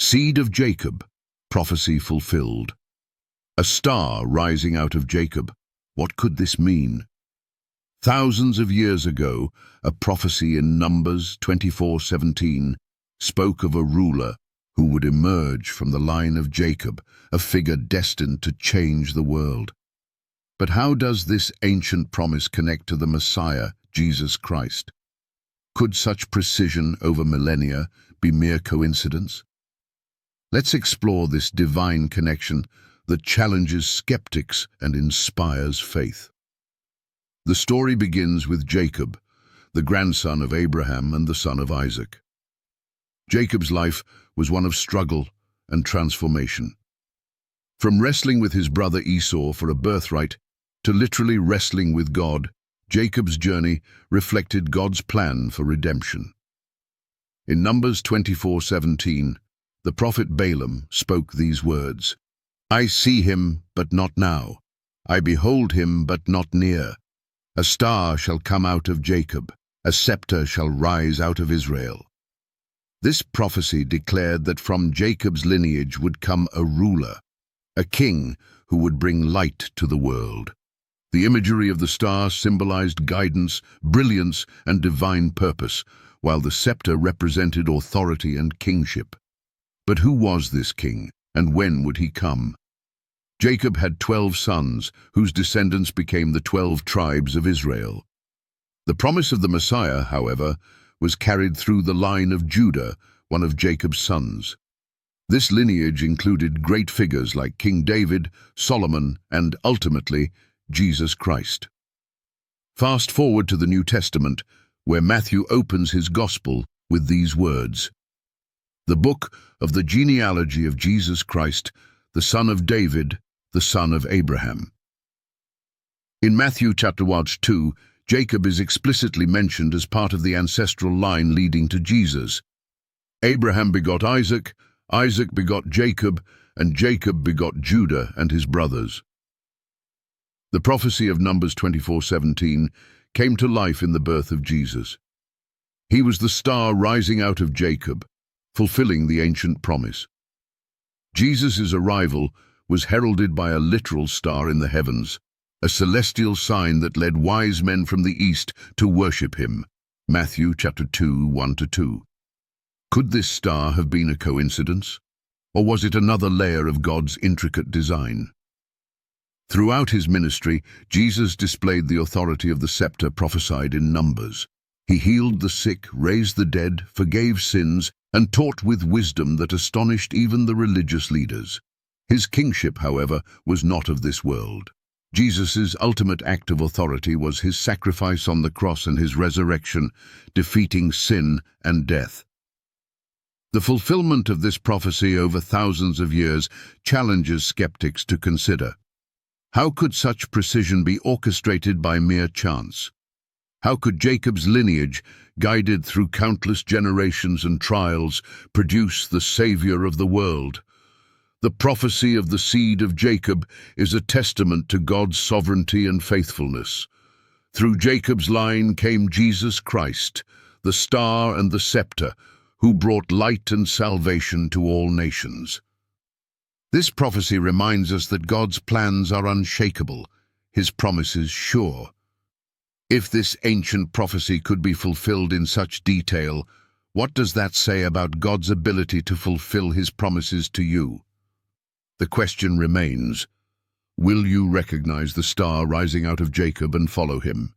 Seed of Jacob, prophecy fulfilled. A star rising out of Jacob. What could this mean? Thousands of years ago, a prophecy in Numbers 24:17 spoke of a ruler who would emerge from the line of Jacob, a figure destined to change the world. But how does this ancient promise connect to the Messiah, Jesus Christ? Could such precision over millennia be mere coincidence? Let's explore this divine connection that challenges skeptics and inspires faith. The story begins with Jacob, the grandson of Abraham and the son of Isaac. Jacob's life was one of struggle and transformation. From wrestling with his brother Esau for a birthright to literally wrestling with God, Jacob's journey reflected God's plan for redemption. In Numbers 24:17, the prophet Balaam spoke these words, "I see him, but not now. I behold him, but not near. A star shall come out of Jacob, a scepter shall rise out of Israel." This prophecy declared that from Jacob's lineage would come a ruler, a king who would bring light to the world. The imagery of the star symbolized guidance, brilliance, and divine purpose, while the scepter represented authority and kingship. But who was this king, and when would he come? Jacob had 12 sons, whose descendants became the 12 tribes of Israel. The promise of the Messiah, however, was carried through the line of Judah, one of Jacob's sons. This lineage included great figures like King David, Solomon, and ultimately, Jesus Christ. Fast forward to the New Testament, where Matthew opens his gospel with these words, "The book of the genealogy of Jesus Christ, the son of David, the son of Abraham." In Matthew chapter 2, Jacob is explicitly mentioned as part of the ancestral line leading to Jesus. Abraham begot Isaac, Isaac begot Jacob, and Jacob begot Judah and his brothers. The prophecy of Numbers 24:17 came to life in the birth of Jesus. He was the star rising out of Jacob, fulfilling the ancient promise. Jesus' arrival was heralded by a literal star in the heavens, a celestial sign that led wise men from the east to worship him. Matthew chapter 2, 1-2. Could this star have been a coincidence? Or was it another layer of God's intricate design? Throughout his ministry, Jesus displayed the authority of the scepter prophesied in Numbers. He healed the sick, raised the dead, forgave sins, and taught with wisdom that astonished even the religious leaders. His kingship, however, was not of this world. Jesus' ultimate act of authority was his sacrifice on the cross and his resurrection, defeating sin and death. The fulfillment of this prophecy over thousands of years challenges skeptics to consider. How could such precision be orchestrated by mere chance? How could Jacob's lineage, guided through countless generations and trials, produce the Savior of the world? The prophecy of the seed of Jacob is a testament to God's sovereignty and faithfulness. Through Jacob's line came Jesus Christ, the star and the scepter, who brought light and salvation to all nations. This prophecy reminds us that God's plans are unshakable, his promises sure. If this ancient prophecy could be fulfilled in such detail, what does that say about God's ability to fulfill his promises to you? The question remains, will you recognize the star rising out of Jacob and follow him?